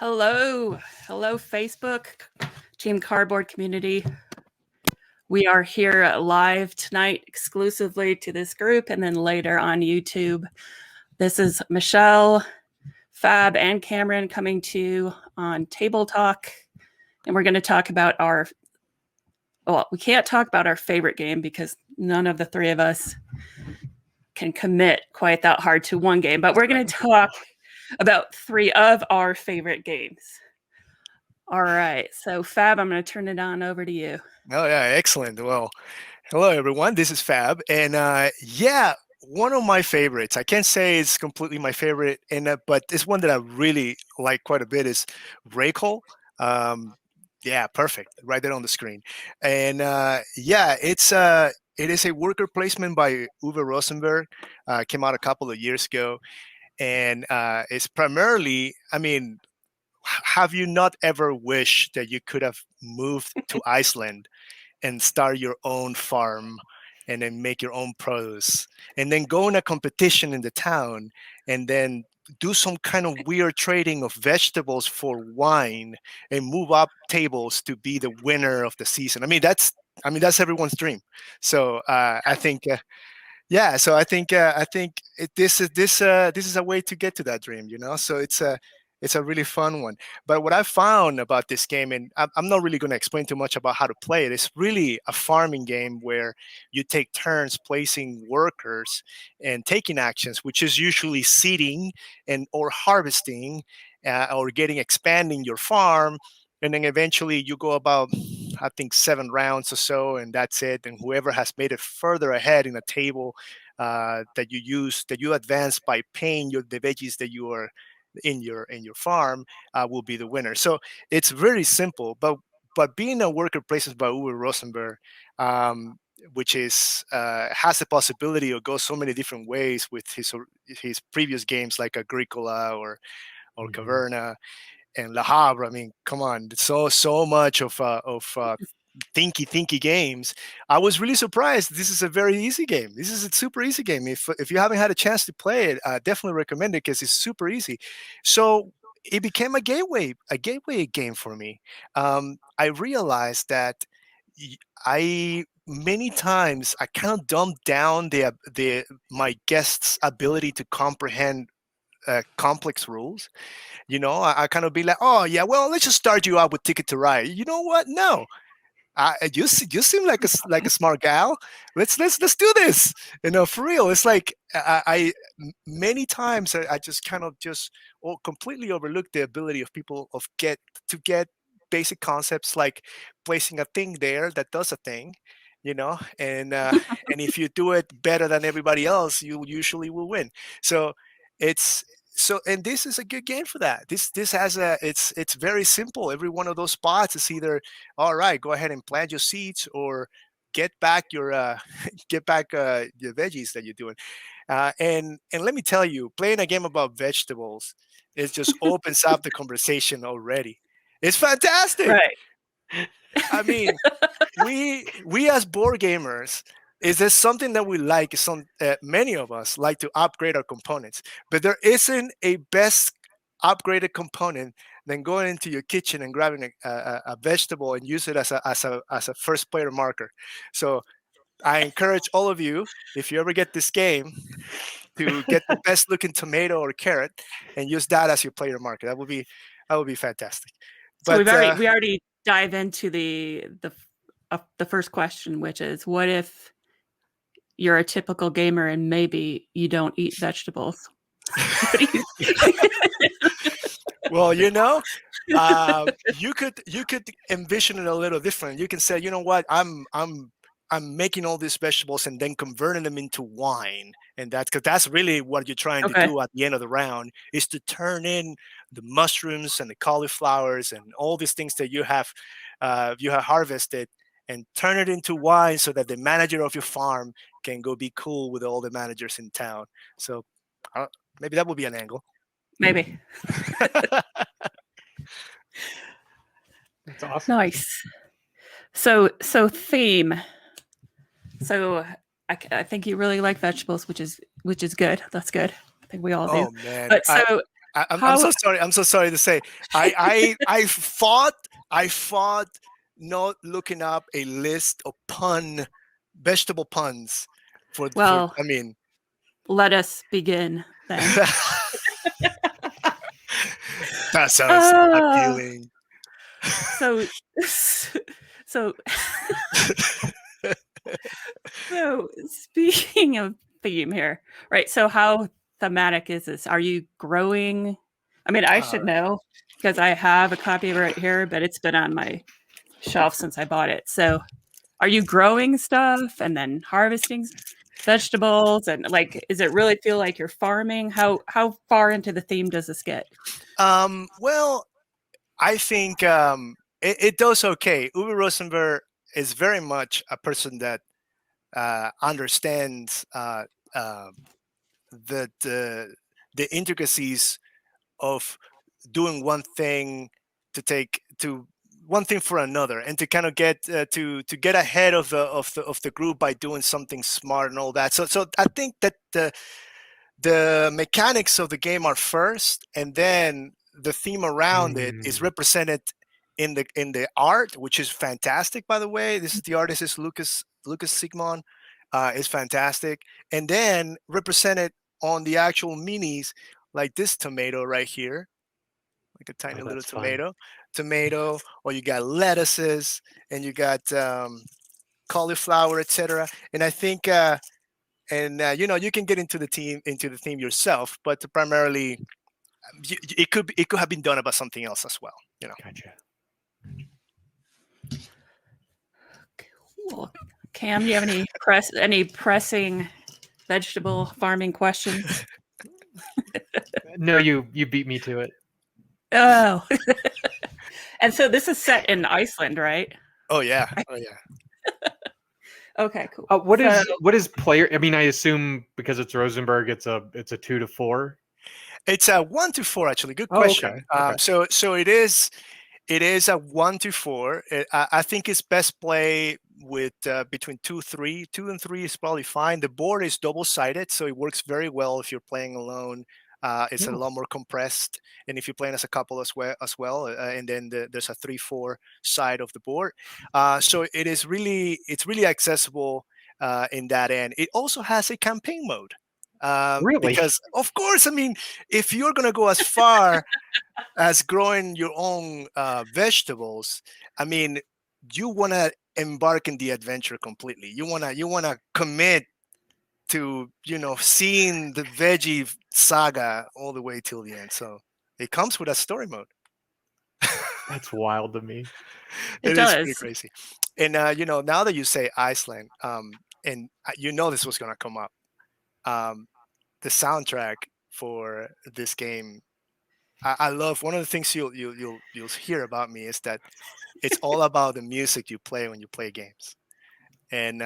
Hello. Hello, Facebook, Team Cardboard community. We are here live tonight exclusively to this group and then later on YouTube. This is Michelle, Fab, and Cameron coming to you on Table Talk. And we're going to talk about we can't talk about our favorite game because none of the three of us can commit quite that hard to one game, but we're going to talk about three of our favorite games. All right. So, Fab, I'm going to turn it on over to you. Oh, yeah. Excellent. Well, hello, everyone. This is Fab. And one of my favorites. I can't say it's completely my favorite, but it's one that I really like quite a bit is Reykholt. Yeah, perfect. Right there on the screen. And it is a worker placement by Uwe Rosenberg. Came out a couple of years ago. And it's primarily, have you not ever wished that you could have moved to Iceland and start your own farm and then make your own produce and then go in a competition in the town and then do some kind of weird trading of vegetables for wine and move up tables to be the winner of the season? That's everyone's dream. So I think this is a way to get to that dream, So it's a really fun one. But what I found about this game, and I'm not really going to explain too much about how to play it, it's really a farming game where you take turns placing workers and taking actions, which is usually seeding and or harvesting or expanding your farm. And then eventually you go about, I think, 7 rounds or so, and that's it. And whoever has made it further ahead in a table that you advance by paying the veggies that you are in your farm will be the winner. So it's very simple, but being a worker placement by Uwe Rosenberg, which is has the possibility to go so many different ways with his previous games like Agricola or Caverna and Le Havre. I mean, come on, so much of thinky games. I was really surprised. This is a very easy game. This is a super easy game. If you haven't had a chance to play it, I definitely recommend it because it's super easy. So it became a gateway game for me. I realized that I many times I kind of dumbed down my guests' ability to comprehend complex rules. I kind of be like, oh yeah, well, let's just start you out with Ticket to Ride. You know what? No, you seem like a smart gal. Let's do this. For real. It's like many times I just kind of completely overlook the ability of people to get basic concepts like placing a thing there that does a thing, and and if you do it better than everybody else, you usually will win. So it's and this is a good game for that. This has it's very simple. Every one of those spots is either all right, go ahead and plant your seeds or get back your your veggies that you're doing. And let me tell you, playing a game about vegetables, it just opens up the conversation already. It's fantastic. Right. I mean, we as board gamers, is there something that we like? Many of us like to upgrade our components, but there isn't a best upgraded component than going into your kitchen and grabbing a vegetable and use it as a first player marker. So I encourage all of you, if you ever get this game, to get the best looking tomato or carrot and use that as your player marker. That would be fantastic. So But we already dive into the first question, which is, what if you're a typical gamer and maybe you don't eat vegetables? Well, you could envision it a little different. You can say, you know what, I'm making all these vegetables and then converting them into wine, and that's really what you're trying to do at the end of the round, is to turn in the mushrooms and the cauliflowers and all these things that you have harvested and turn it into wine so that the manager of your farm can go be cool with all the managers in town. So maybe that would be an angle. Maybe. That's awesome. Nice. So theme. So I think you really like vegetables, which is good. That's good. I think we all do. Oh man! But I'm so sorry. I'm so sorry to say. I fought not looking up a list of vegetable puns Well, I mean, let us begin then. that sounds Uh, appealing. so, so, so speaking of theme here, right? So how thematic is this? Are you growing? I mean, I should know because I have a copy right here, but it's been on my shelf since I bought it. So are you growing stuff and then harvesting vegetables, and like, does it really feel like you're farming? How far into the theme does this get? Well, I think it does okay. Uwe Rosenberg is very much a person that understands the intricacies of doing one thing for another, and to kind of get to get ahead of the group by doing something smart and all that. So I think that the mechanics of the game are first, and then the theme around it is represented in the art, which is fantastic. By the way, the artist is Lucas Sigmund. Is fantastic, and then represented on the actual minis, like this tomato right here, like a tiny little tomato, or you got lettuces, and you got cauliflower, etc. And I think you can get into the theme yourself, but primarily it could have been done about something else as well. Gotcha. Cool. Cam, do you have any pressing vegetable farming questions? No, you beat me to it. Oh, and so this is set in Iceland, right? Oh yeah. Okay, cool. What is player? I mean, I assume because it's Rosenberg, it's a 2 to 4. It's a 1 to 4 actually. Good question. Okay. So it is a 1 to 4. I think it's best play with between 2 and 3 is probably fine. The board is double-sided, so it works very well if you're playing alone. It's a lot more compressed, and if you're playing as a couple as well, and then there's a 3-4 side of the board. So it's really accessible in that end. It also has a campaign mode. Really? Because of course, I mean, if you're gonna go as far as growing your own vegetables, I mean, you want to embark in the adventure completely. You wanna commit to seeing the veggie saga all the way till the end. So it comes with a story mode. That's wild to me. It is pretty crazy. And now that you say Iceland, and this was gonna come up, the soundtrack for this game. I love, one of the things you'll hear about me is that it's all about the music you play when you play games. And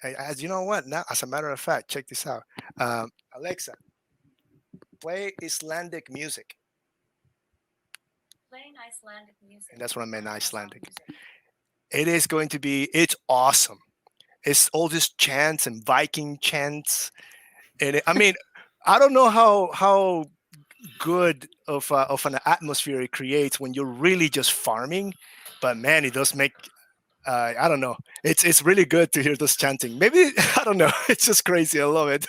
as you know what, now, as a matter of fact, check this out. Alexa, play Icelandic music. Playing Icelandic music. And that's what I meant, Icelandic. It's awesome. It's all these chants and Viking chants. And I mean, I don't know how good of an atmosphere it creates when you're really just farming, but man, it does make I don't know, it's really good to hear this chanting. Maybe I don't know, it's just crazy. I love it.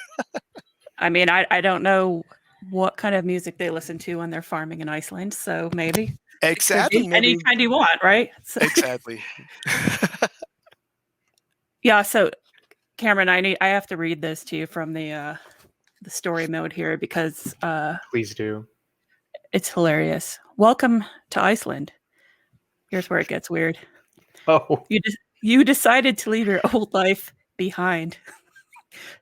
I mean, I don't know what kind of music they listen to when they're farming in Iceland, so maybe Exactly, maybe any kind you want, right? So, exactly. yeah. So Cameron, I have to read this to you from the story mode here because Please do. It's hilarious. Welcome to Iceland. Here's where it gets weird. Oh, You decided to leave your old life behind,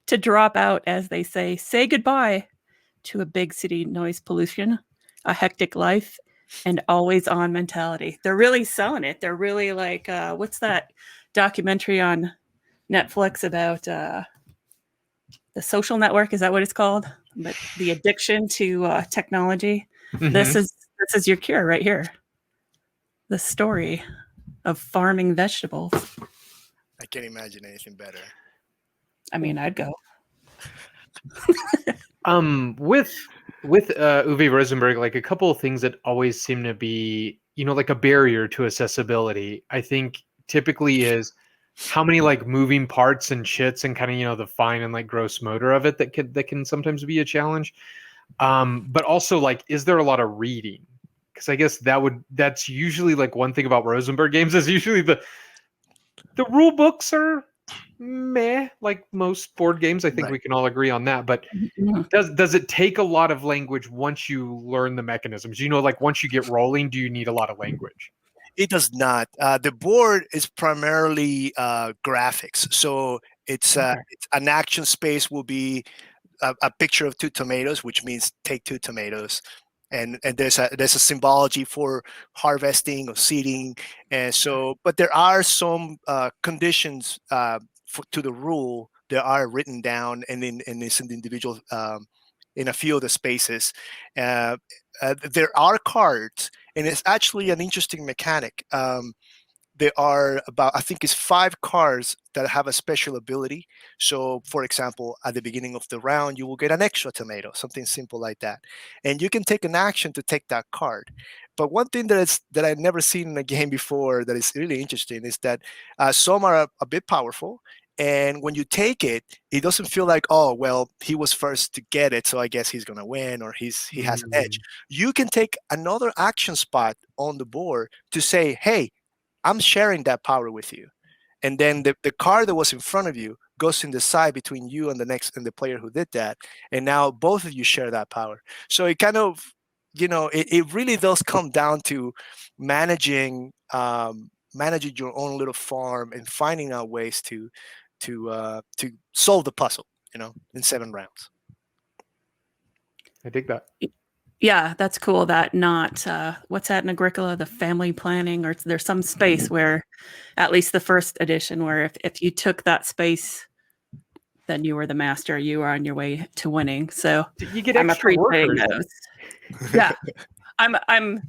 to drop out, as they say goodbye to a big city noise pollution, a hectic life, and always on mentality. They're really selling it. They're really like, what's that documentary on Netflix about the Social Network? Is that what it's called? But the addiction to technology. mhm. This is your cure right here. The story of farming vegetables. I can't imagine anything better. I mean, I'd go. with Uwe Rosenberg, like a couple of things that always seem to be, like a barrier to accessibility, I think typically is how many like moving parts and shits and kind of, the fine and like gross motor of it that can sometimes be a challenge. But also like, is there a lot of reading? Because I guess that's usually like one thing about Rosenberg games is usually the rule books are meh, like most board games. I think Right. we can all agree on that. But does it take a lot of language once you learn the mechanisms? Like once you get rolling, do you need a lot of language? It does not. The board is primarily graphics. So it's an action space will be a picture of 2 tomatoes, which means take 2 tomatoes. And there's a symbology for harvesting or seeding. And so, but there are some conditions to the rule that are written down and it's in the individual, in a few of the spaces. There are cards, and it's actually an interesting mechanic. There are I think it's 5 cards that have a special ability. So, for example, at the beginning of the round, you will get an extra tomato, something simple like that. And you can take an action to take that card. But one thing that I've never seen in a game before that is really interesting is that some are a bit powerful. And when you take it, it doesn't feel like, oh, well, he was first to get it, so I guess he's going to win or he has an edge. You can take another action spot on the board to say, hey, I'm sharing that power with you. And then the card that was in front of you goes in the side between you and the player who did that. And now both of you share that power. So it kind of, it really does come down to managing your own little farm and finding out ways to solve the puzzle, in 7 rounds. I dig that. Yeah, that's cool. That not what's that in Agricola, the family planning, or there's some space where, at least the first edition, where if you took that space, then you were the master. You were on your way to winning. So you get I'm extra appreciating workers. those. Yeah, I'm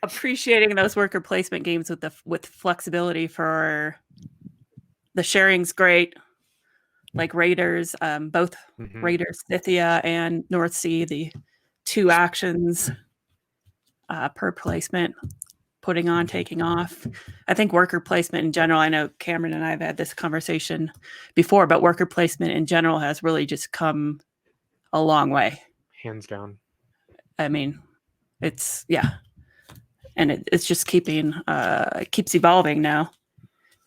appreciating those worker placement games with flexibility for the sharing's great. Like Raiders, both Raiders, Scythia and North Sea, the 2 actions per placement, putting on, taking off. I think worker placement in general, I know Cameron and I have had this conversation before, but worker placement in general has really just come a long way. Hands down. I mean, it's, and it's just it keeps evolving now.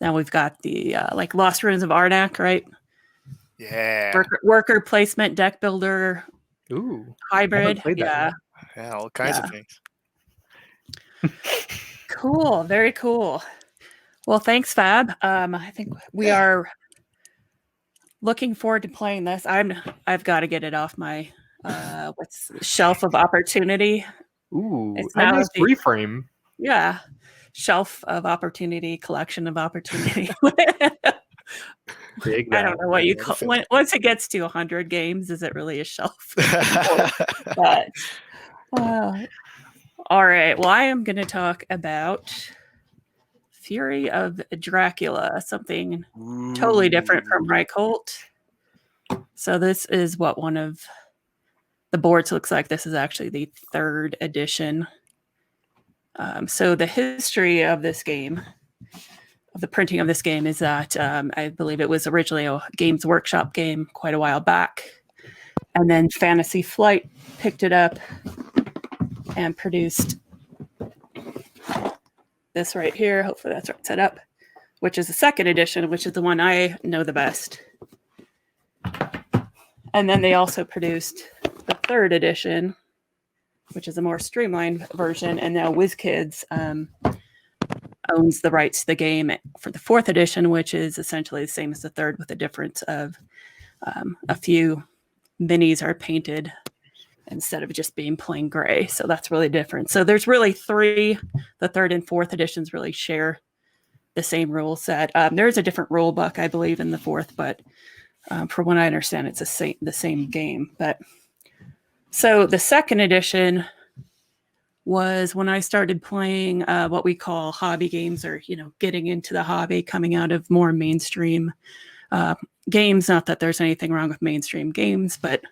Now we've got the like Lost Ruins of Arnak, right? Yeah. Worker placement, deck builder, hybrid. Yeah, all kinds of things. Cool. Very cool. Well, thanks, Fab. I think we are looking forward to playing this. I've got to get it off my shelf of opportunity. Ooh, it's now a nice reframe. Yeah. Shelf of opportunity, collection of opportunity. I don't know what you call it. Once it gets to 100 games, is it really a shelf? But all right. Well, I am going to talk about Fury of Dracula, something totally different from Reykholt. So this is what one of the boards looks like. This is actually the 3rd edition. So the history of this game, of the printing of this game, is that I believe it was originally a Games Workshop game quite a while back. And then Fantasy Flight picked it up and produced this right here. Hopefully that's right set up, which is the 2nd edition, which is the one I know the best. And then they also produced the 3rd edition, which is a more streamlined version. And now WizKids owns the rights to the game for the 4th edition, which is essentially the same as the 3rd, with a difference of a few minis are painted instead of just being plain gray. So that's really different. So there's really 3. The 3rd and 4th editions really share the same rule set. There's a different rule book, I believe, in the 4th, but from what I understand, it's the same game. But so the 2nd edition was when I started playing what we call hobby games, or getting into the hobby, coming out of more mainstream games. Not that there's anything wrong with mainstream games, but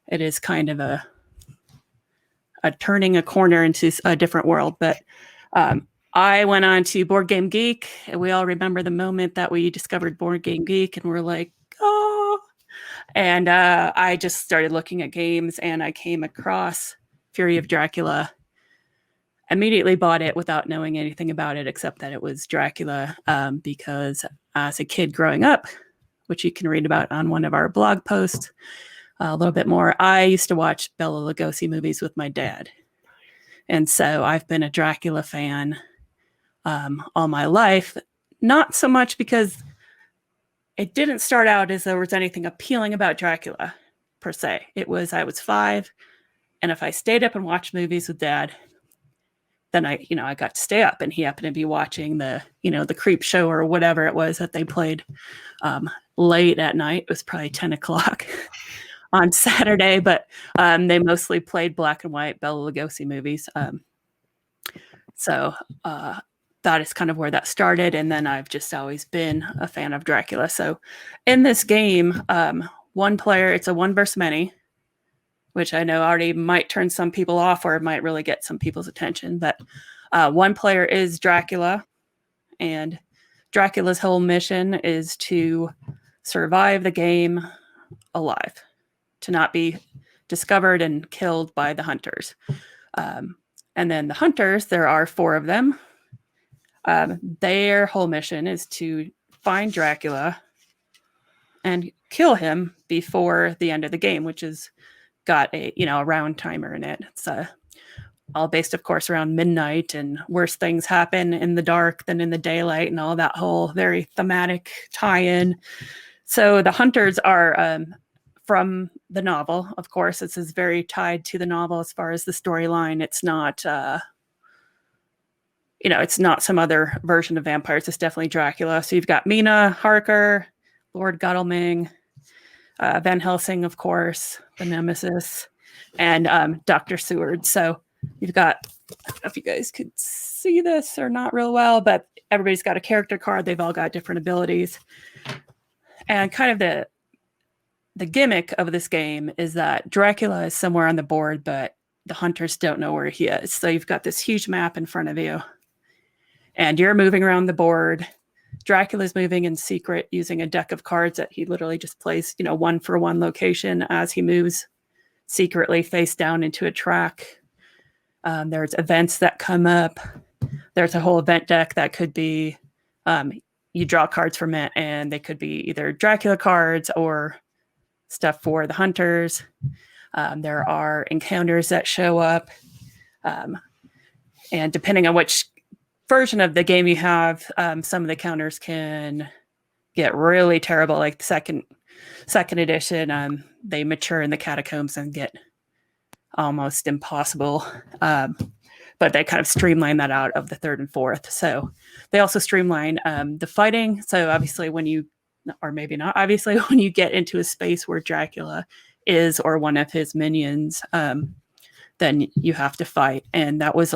it is kind of a turning a corner into a different world. But I went on to Board Game Geek, and we all remember the moment that we discovered Board Game Geek, and we're like, oh. And I just started looking at games, and I came across Fury of Dracula. Immediately bought it without knowing anything about it, except that it was Dracula, because as a kid growing up, which you can read about on one of our blog posts a little bit more, I used to watch Bela Lugosi movies with my dad. And so I've been a Dracula fan all my life, not so much because it didn't start out as there was anything appealing about Dracula per se. It was, I was 5, and if I stayed up and watched movies with dad, then I got to stay up, and he happened to be watching the Creep Show or whatever it was that they played late at night. It was probably 10 o'clock on Saturday, but they mostly played black and white Bela Lugosi movies. So that is kind of where that started. And then I've just always been a fan of Dracula. So in this game, one player, it's a 1 versus many, which I know already might turn some people off or it might really get some people's attention. But one player is Dracula, and Dracula's whole mission is to survive the game alive, to not be discovered and killed by the hunters. And then the hunters, there are 4 of them. Their whole mission is to find Dracula and kill him before the end of the game, which is got a round timer in it. It's all based, of course, around midnight, and worse things happen in the dark than in the daylight, and all that whole very thematic tie-in. So the hunters are from the novel, of course. This is very tied to the novel as far as the storyline. It's not it's not some other version of vampires. It's definitely Dracula. So you've got Mina Harker, Lord Godalming, Van Helsing, of course, the Nemesis, and Dr. Seward. So you've got, I don't know if you guys could see this or not real well, but everybody's got a character card. They've all got different abilities. And kind of the gimmick of this game is that Dracula is somewhere on the board, but the hunters don't know where he is. So you've got this huge map in front of you, and you're moving around the board. Dracula's moving in secret using a deck of cards that he literally just plays, 1 for 1 location as he moves secretly face down into a track. There's events that come up. There's a whole event deck that could be, you draw cards from it, and they could be either Dracula cards or stuff for the hunters. There are encounters that show up. And depending on which version of the game you have, some of the counters can get really terrible. Like the second edition, they mature in the catacombs and get almost impossible. But they kind of streamline that out of the 3rd and 4th. So they also streamline the fighting. So obviously when you, or maybe not obviously, when you get into a space where Dracula is or one of his minions, then you have to fight. And that was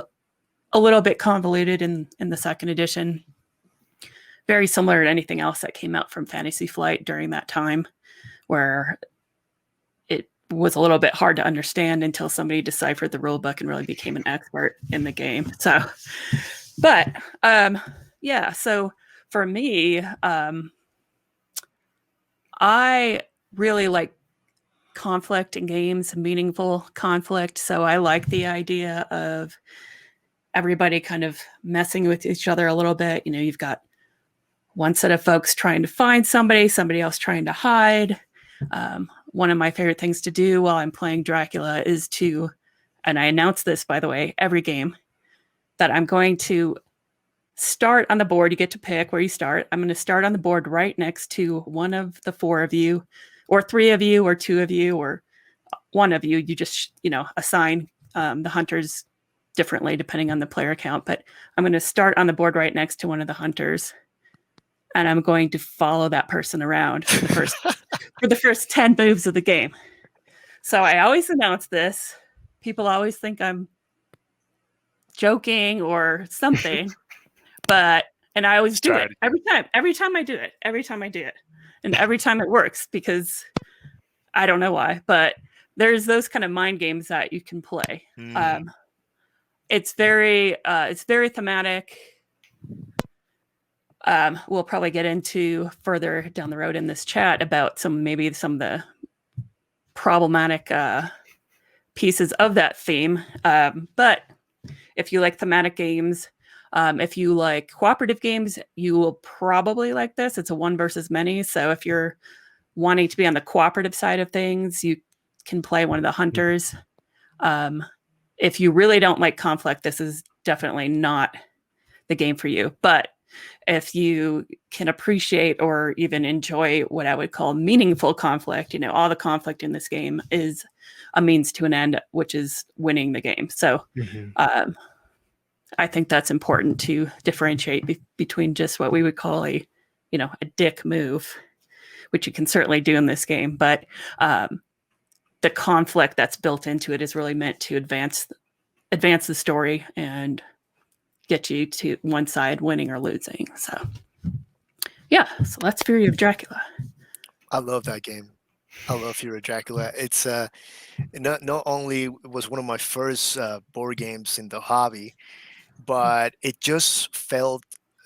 a little bit convoluted in the 2nd edition. Very similar to anything else that came out from Fantasy Flight during that time, where it was a little bit hard to understand until somebody deciphered the rule book and really became an expert in the game. So, but so for me, I really like conflict in games, meaningful conflict. So I like the idea of everybody kind of messing with each other a little bit. You've got one set of folks trying to find somebody else trying to hide. One of my favorite things to do while I'm playing Dracula is and I announce this, by the way, every game, that I'm going to start on the board. You get to pick where you start. I'm going to start on the board right next to one of the 4 of you, or 3 of you, or 2 of you, or 1 of you. You just, assign the hunters differently depending on the player count. But I'm going to start on the board right next to one of the hunters, and I'm going to follow that person around for the first 10 moves of the game. So I always announce this. People always think I'm joking or something, and I always do it every time I do it, and every time it works, because I don't know why, but there's those kind of mind games that you can play. Mm. It's very thematic. We'll probably get into further down the road in this chat about some of the problematic pieces of that theme. But if you like thematic games, if you like cooperative games, you will probably like this. It's a one versus many. So if you're wanting to be on the cooperative side of things, you can play one of the hunters. If you really don't like conflict, this is definitely not the game for you. But if you can appreciate or even enjoy what I would call meaningful conflict, all the conflict in this game is a means to an end, which is winning the game. So I think that's important to differentiate between just what we would call a dick move, which you can certainly do in this game. But the conflict that's built into it is really meant to advance the story and get you to one side winning or losing. So so that's Fury of Dracula. I love that game. I love Fury of Dracula. It's not only was one of my first board games in the hobby, but it just felt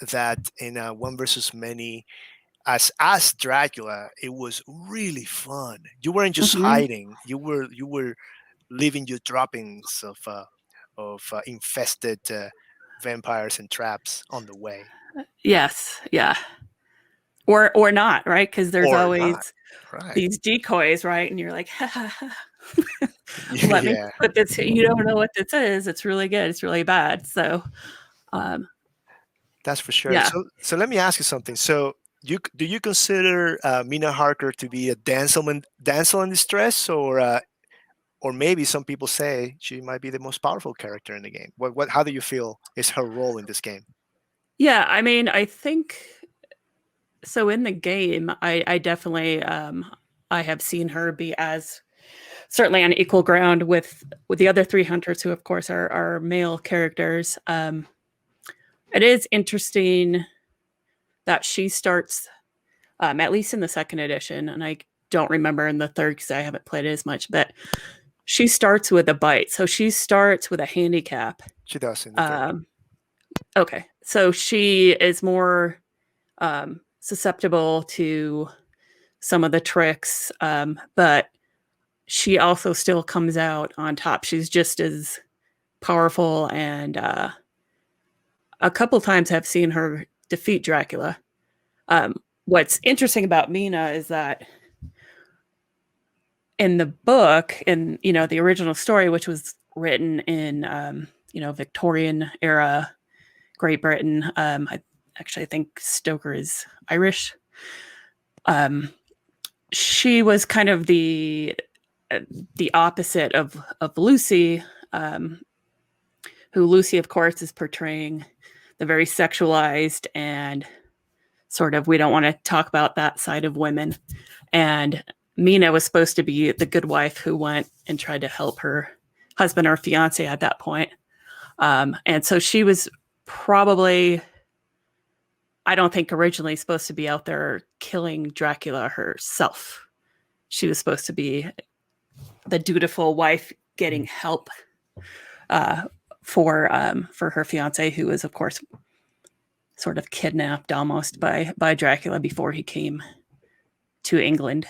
that in a one versus many, as Dracula, it was really fun. You weren't just hiding; you were leaving your droppings of infested vampires and traps on the way. Yes, yeah, or not, right? Because there's always these decoys, right? And you're like, let me put this. You don't know what this is. It's really good. It's really bad. So, that's for sure. Yeah. So let me ask you something. So do you consider Mina Harker to be a damsel in distress, or maybe some people say she might be the most powerful character in the game? How do you feel is her role in this game? Yeah, I mean, I think so. In the game, I definitely I have seen her be as certainly on equal ground with the other three hunters, who of course are male characters. It is interesting that she starts, at least in the second edition, and I don't remember in the third because I haven't played it as much, but she starts with a bite. So she starts with a handicap. She does in the third. Okay. So she is more susceptible to some of the tricks, but she also still comes out on top. She's just as powerful, and a couple times I've seen her defeat Dracula. What's interesting about Mina is that in the book, in the original story, which was written in Victorian era Great Britain, I think Stoker is Irish. She was kind of the opposite of Lucy, who Lucy, of course, is portraying the very sexualized and sort of, we don't want to talk about that side of women. And Mina was supposed to be the good wife who went and tried to help her husband or fiance at that point. And so she was probably, I don't think originally supposed to be out there killing Dracula herself. She was supposed to be the dutiful wife getting help for her fiance, who was, of course, sort of kidnapped almost by Dracula before he came to England.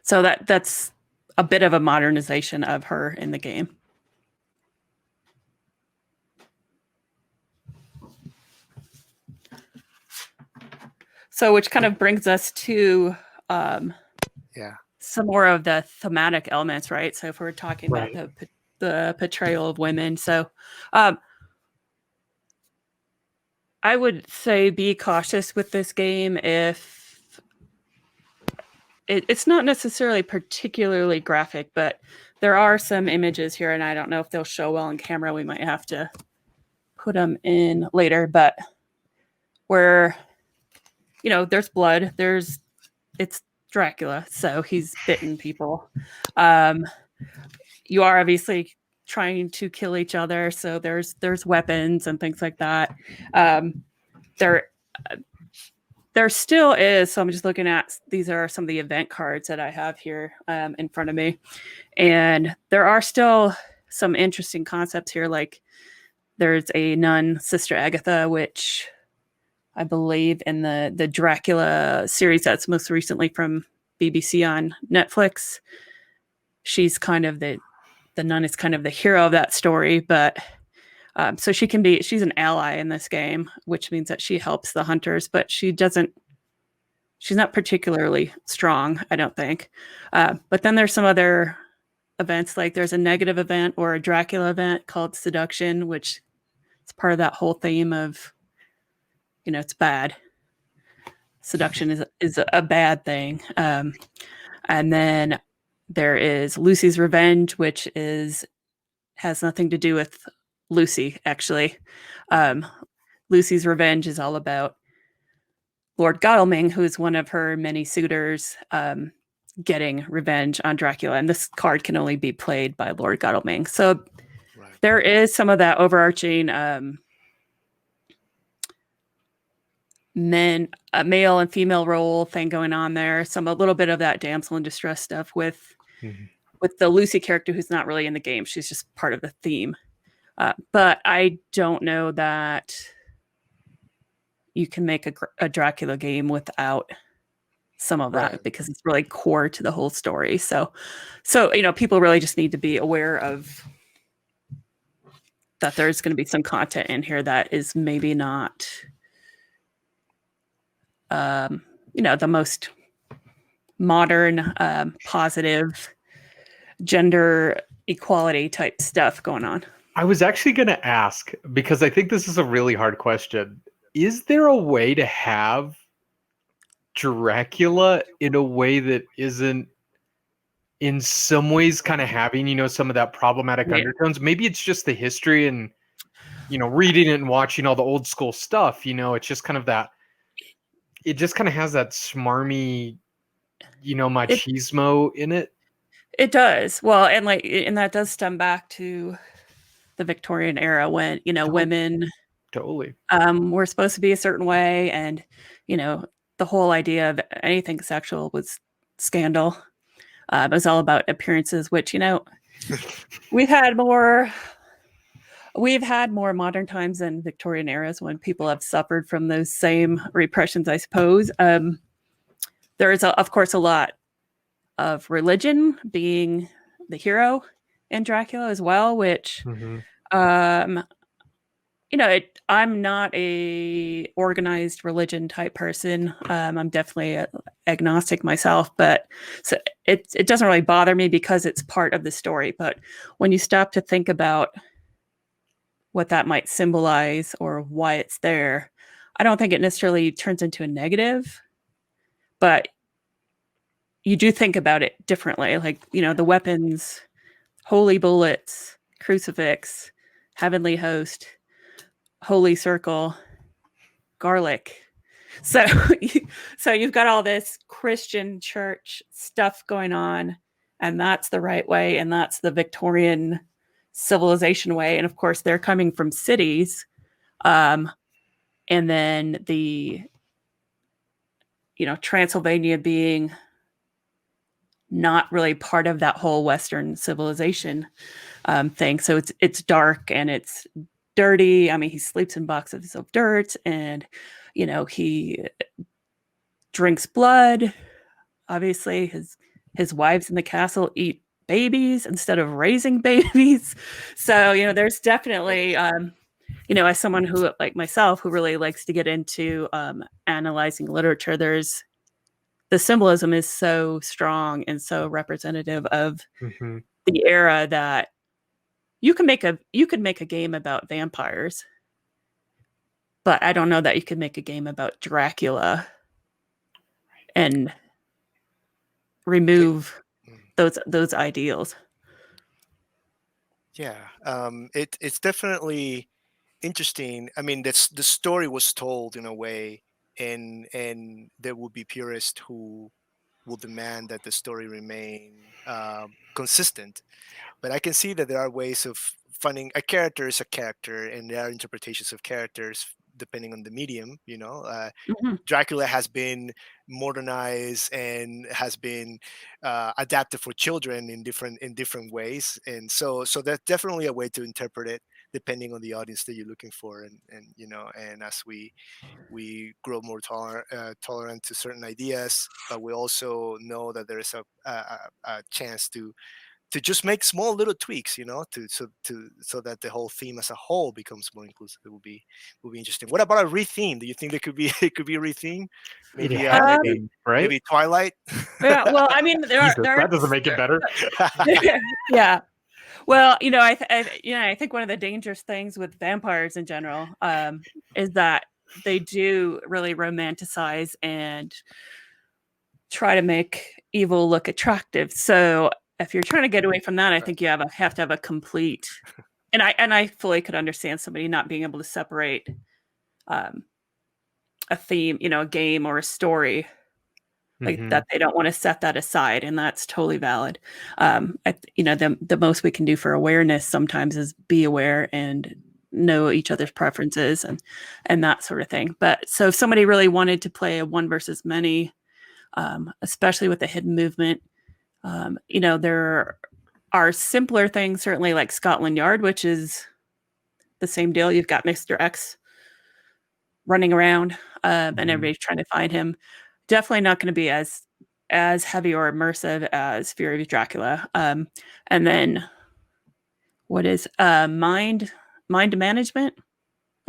So that's a bit of a modernization of her in the game. So, which kind of brings us to some more of the thematic elements, right? So, if we're talking about the portrayal of women, so I would say be cautious with this game if it's not necessarily particularly graphic, but there are some images here, and I don't know if they'll show well on camera. We might have to put them in later, but where there's blood, it's Dracula, so he's bitten people. You are obviously trying to kill each other, so there's weapons and things like that. there still is. So I'm just looking at, these are some of the event cards that I have here in front of me. And there are still some interesting concepts here. Like there's a nun, Sister Agatha, which I believe in the Dracula series that's most recently from BBC on Netflix. She's kind of the nun is kind of the hero of that story, but so she's an ally in this game, which means that she helps the hunters, but she's not particularly strong, I don't think. But then there's some other events, like there's a negative event or a Dracula event called Seduction, which is part of that whole theme of, it's bad. Seduction is a bad thing. And then there is Lucy's Revenge, which has nothing to do with Lucy, actually. Lucy's Revenge is all about Lord Godalming, who is one of her many suitors, getting revenge on Dracula. And this card can only be played by Lord Godalming. So there is some of that overarching male and female role thing going on there. A little bit of that damsel in distress stuff with the Lucy character, who's not really in the game. She's just part of the theme. But I don't know that you can make a Dracula game without some of that, because it's really core to the whole story. So people really just need to be aware of that. There's going to be some content in here that is maybe not, the most modern, positive gender equality type stuff going on. I was actually going to ask, because I think this is a really hard question. Is there a way to have Dracula in a way that isn't in some ways kind of having, some of that problematic undertones? Maybe it's just the history and, reading it and watching all the old school stuff, it's just kind of that, it just kind of has that smarmy, machismo in it. It does. Well, and that does stem back to the Victorian era when, women were supposed to be a certain way. And, the whole idea of anything sexual was scandal. It was all about appearances, which, we've had more modern times than Victorian eras when people have suffered from those same repressions, I suppose. There is, of course, a lot of religion being the hero in Dracula as well, which, I'm not a organized religion type person. I'm definitely agnostic myself, but so it doesn't really bother me because it's part of the story. But when you stop to think about what that might symbolize or why it's there, I don't think it necessarily turns into a negative, but you do think about it differently. Like, the weapons, holy bullets, crucifix, heavenly host, holy circle, garlic. So you've got all this Christian church stuff going on, and that's the right way, and that's the Victorian civilization way. And of course, they're coming from cities. And then the, Transylvania being not really part of that whole Western civilization thing. So it's dark and it's dirty. I mean, he sleeps in boxes of dirt, and he drinks blood. Obviously, his wives in the castle eat babies instead of raising babies. So there's definitely as someone who, like myself, who really likes to get into analyzing literature, the symbolism is so strong and so representative of the era that you could make a game about vampires, but I don't know that you could make a game about Dracula and remove those ideals. Yeah, it's definitely interesting. I mean, the story was told in a way, and there will be purists who will demand that the story remain consistent. But I can see that there are ways of finding a character is a character, and there are interpretations of characters depending on the medium. Mhm. Dracula has been modernized and has been adapted for children in different ways, and so that's definitely a way to interpret it depending on the audience that you're looking for, and as we grow more tolerant to certain ideas, but we also know that there is a chance to just make small little tweaks, so that the whole theme as a whole becomes more inclusive. It will be interesting. What about a retheme? Do you think there could be it could be a retheme? It Maybe has Um, been, right? maybe Twilight. yeah, well, I mean, Jesus, that doesn't make it better. yeah. Well, I think one of the dangerous things with vampires in general is that they do really romanticize and try to make evil look attractive. So if you're trying to get away from that, I think you have to have a complete. And I fully could understand somebody not being able to separate a theme, a game or a story like that. They don't want to set that aside, and that's totally valid. The most we can do for awareness sometimes is be aware and know each other's preferences and that sort of thing. But so if somebody really wanted to play a one versus many, especially with the hidden movement, there are simpler things, certainly like Scotland Yard, which is the same deal. You've got Mr. X running around and everybody's trying to find him. Definitely not going to be as heavy or immersive as Fury of Dracula. And then what is Mind Management,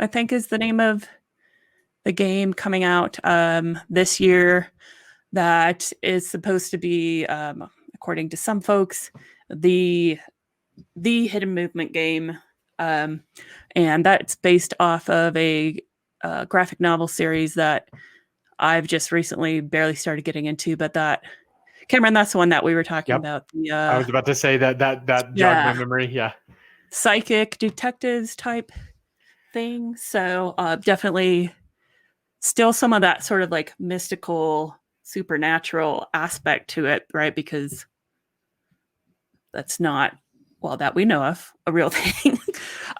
I think is the name of the game coming out this year, that is supposed to be, according to some folks, the hidden movement game. And that's based off of a graphic novel series that I've just recently barely started getting into, but that Cameron, that's the one that we were talking about. I was about to say that jogged my memory. Yeah, psychic detectives type thing. So definitely, still some of that sort of like mystical, supernatural aspect to it, right? Because that's not, well, that we know of, a real thing.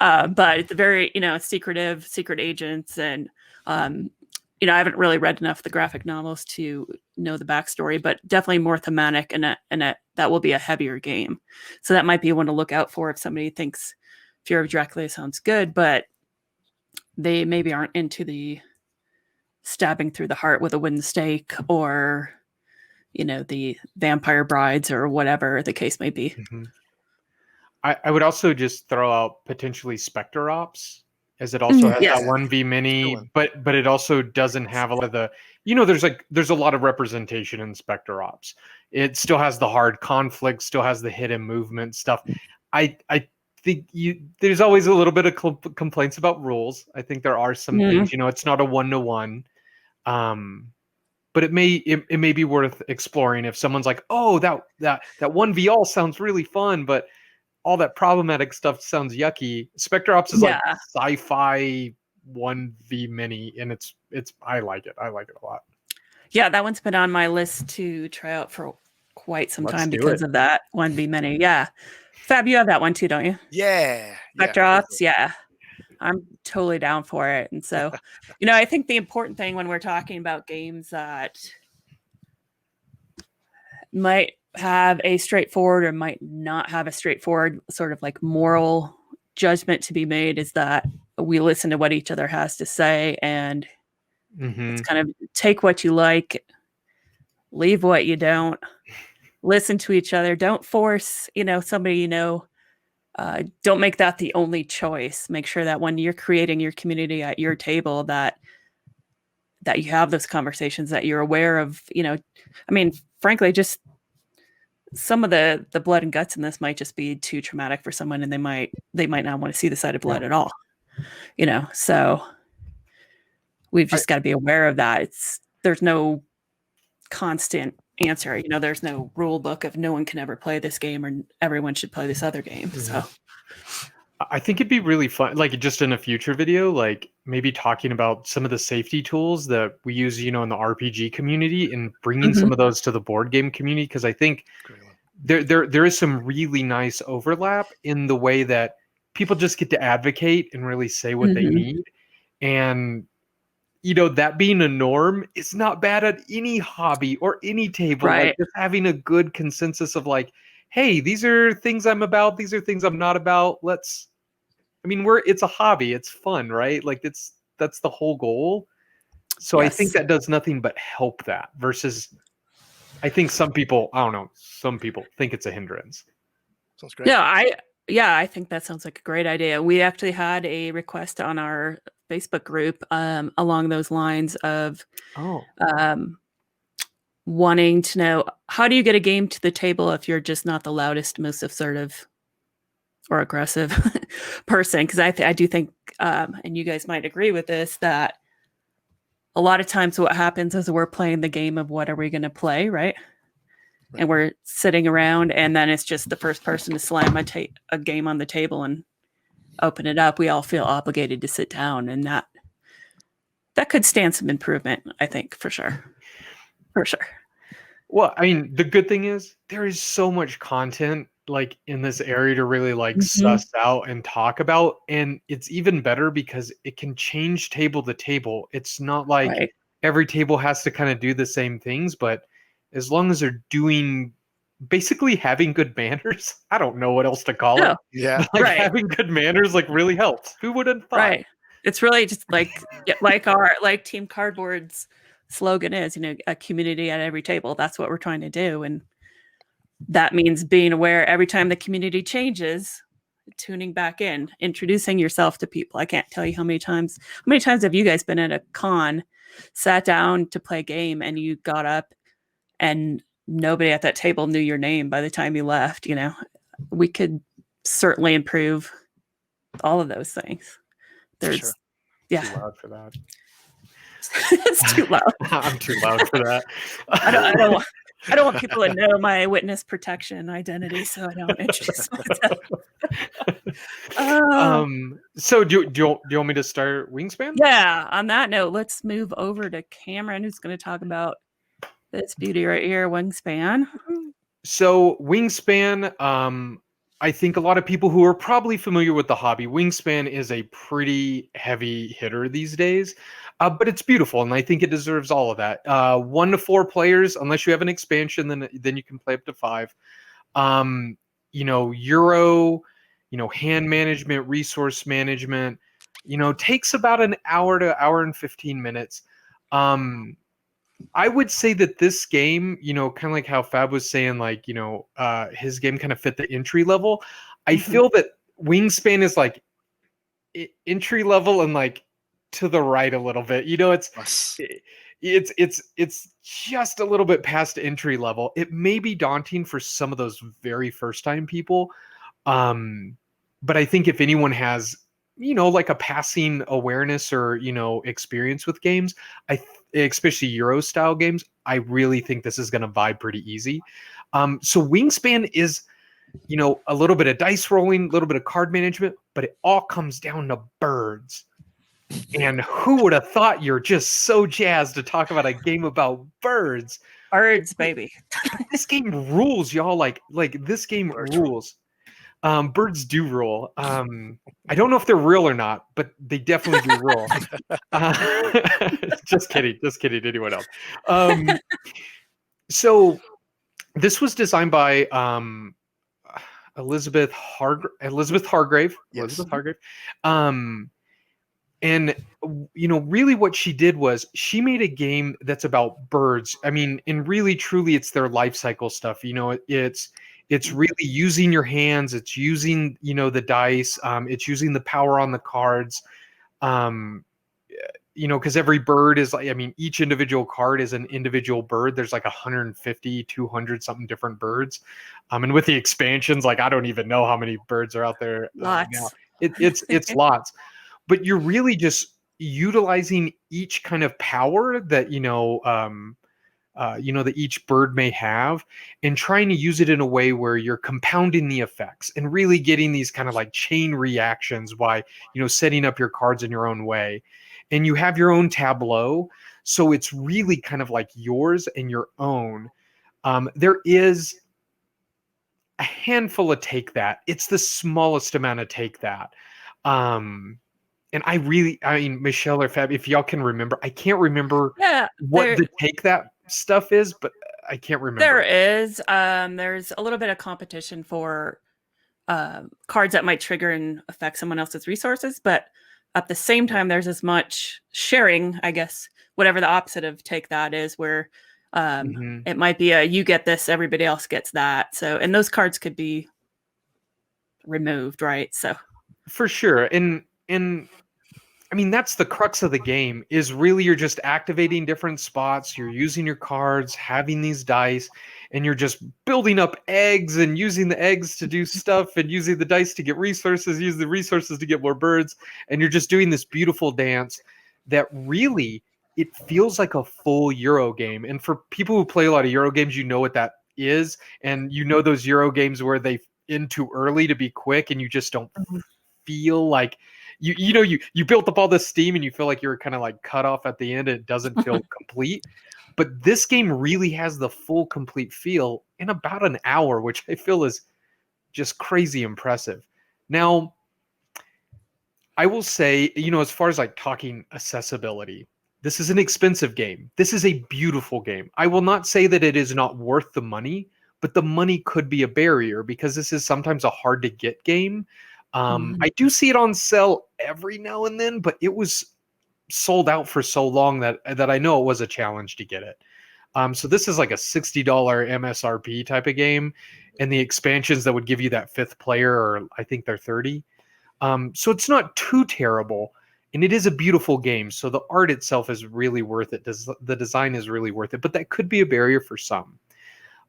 But it's very, secretive, secret agents, and I haven't really read enough of the graphic novels to know the backstory, but definitely more thematic, and that will be a heavier game. So that might be one to look out for if somebody thinks Fury of Dracula sounds good, but they maybe aren't into the stabbing through the heart with a wooden stake, or the vampire brides, or whatever the case may be. I would also just throw out potentially Spectre Ops, as it also has that 1v mini, but it also doesn't have a lot of the, there's a lot of representation in Spectre Ops. It still has the hard conflict, still has the hidden movement stuff. I think there's always a little bit of complaints about rules. I think there are some things, it's not a 1-to-1. But it may be worth exploring if someone's like, oh, that 1v all sounds really fun, but all that problematic stuff sounds yucky. Spectre Ops is like sci-fi 1v mini, and it's I like it. I like it a lot. Yeah, that one's been on my list to try out for quite some time because of that 1v mini. Yeah. Fab, you have that one too, don't you? Yeah. Spectre Ops, yeah. I'm totally down for it. And so, I think the important thing when we're talking about games that might have a straightforward or might not have a straightforward sort of like moral judgment to be made is that we listen to what each other has to say, and it's kind of take what you like, leave what you don't, listen to each other. Don't force, somebody, don't make that the only choice. Make sure that when you're creating your community at your table, that you have those conversations, that you're aware of, frankly, just some of the blood and guts in this might just be too traumatic for someone, and they might not want to see the sight of blood at all. So we've just got to be aware of that. There's no constant answer. There's no rule book of no one can ever play this game or everyone should play this other game. So I think it'd be really fun, like just in a future video, like maybe talking about some of the safety tools that we use, in the RPG community, and bringing some of those to the board game community. Cause I think there is some really nice overlap in the way that people just get to advocate and really say what they need. And that being a norm is not bad at any hobby or any table. Like Right. just having a good consensus of like, hey, these are things I'm about, these are things I'm not about. It's a hobby, it's fun, right? Like that's the whole goal. So I think Yes. that does nothing but help that versus I think some people think it's a hindrance. Sounds great. I think that sounds like a great idea. We actually had a request on our Facebook group along those lines of Oh. wanting to know, how do you get a game to the table if you're just not the loudest, most assertive or aggressive person? Because I do think, and you guys might agree with this, that a lot of times what happens is we're playing the game of what are we going to play, right? And we're sitting around, and then it's just the first person to slam a game on the table and open it up. We all feel obligated to sit down, and that could stand some improvement, I think, for sure. For sure. Well, I mean, the good thing is there is so much content like in this area to really like suss out and talk about. And it's even better because it can change table to table. It's not like every table has to kind of do the same things, but as long as they're doing basically having good manners, I don't know what else to call it. Yeah. Like having good manners like really helps. Who would have thought? Right. It's really just like Team Cardboard's slogan is, a community at every table. That's what we're trying to do. And that means being aware every time the community changes, tuning back in, introducing yourself to people. I can't tell you how many times have you guys been at a con, sat down to play a game, and you got up and nobody at that table knew your name by the time you left. We could certainly improve all of those things. There's Sure. Yeah. Too loud for that. It's too loud. I'm too loud for that. I don't want people to know my witness protection identity, so I don't introduce myself. So do you want me to start Wingspan? Yeah. On that note, let's move over to Cameron, who's going to talk about this beauty right here, Wingspan. So Wingspan, I think a lot of people who are probably familiar with the hobby, Wingspan is a pretty heavy hitter these days, but it's beautiful, and I think it deserves all of that. 1 to 4 players, unless you have an expansion, then you can play up to 5. Euro, hand management, resource management, takes about an hour to hour and 15 minutes. I would say that this game, kind of like how Fab was saying, like, his game kind of fit the entry level. I feel that Wingspan is like entry level and like to the right a little bit. It's just a little bit past entry level. It may be daunting for some of those very first time people. But I think if anyone has, like a passing awareness or, experience with games, especially Euro style games, I really think this is going to vibe pretty easy. So Wingspan is, a little bit of dice rolling, a little bit of card management, but it all comes down to birds. And who would have thought you're just so jazzed to talk about a game about birds? Birds, baby. This game rules, y'all. Like this game rules. Birds do rule. I don't know if they're real or not, but they definitely do rule. Just kidding. Anyone else? So this was designed by Elizabeth Hargrave. Yes. Elizabeth Hargrave. And really what she did was she made a game that's about birds. I mean, and really truly it's their life cycle stuff. It's really using your hands. It's using, the dice. It's using the power on the cards. Because every bird is like, each individual card is an individual bird. There's like 150, 200 something different birds. And with the expansions, like I don't even know how many birds are out there now. It's lots. But you're really just utilizing each kind of power that, that each bird may have and trying to use it in a way where you're compounding the effects and really getting these kind of like chain reactions by, setting up your cards in your own way. And you have your own tableau. So it's really kind of like yours and your own. There is a handful of take that. It's the smallest amount of take that. And I mean, Michelle or Fab, if y'all can remember, I can't remember Yeah, what the take that stuff is, but I can't remember. There's a little bit of competition for cards that might trigger and affect someone else's resources, but at the same time, there's as much sharing, I guess, whatever the opposite of take that is, where it might be you get this, everybody else gets that. So, and those cards could be removed, right? So, for sure, and I mean, that's the crux of the game, is really you're just activating different spots. You're using your cards, having these dice, and you're just building up eggs and using the eggs to do stuff and using the dice to get resources, use the resources to get more birds. And you're just doing this beautiful dance that really, it feels like a full Euro game. And for people who play a lot of Euro games, you know what that is. And you know those Euro games where they end too early to be quick and you just don't feel like you built up all this steam and you feel like you're kind of like cut off at the end and it doesn't feel complete. But this game really has the full complete feel in about an hour, which I feel is just crazy impressive. Now, I will say, as far as like talking accessibility, this is an expensive game. This is a beautiful game. I will not say that it is not worth the money, but the money could be a barrier because this is sometimes a hard to get game. I do see it on sale every now and then, but it was sold out for so long that I know it was a challenge to get it. So this is like a $60 MSRP type of game, and the expansions that would give you that fifth player, or I think they're 30. So it's not too terrible, and it is a beautiful game. So the art itself is really worth it. The design is really worth it, but that could be a barrier for some.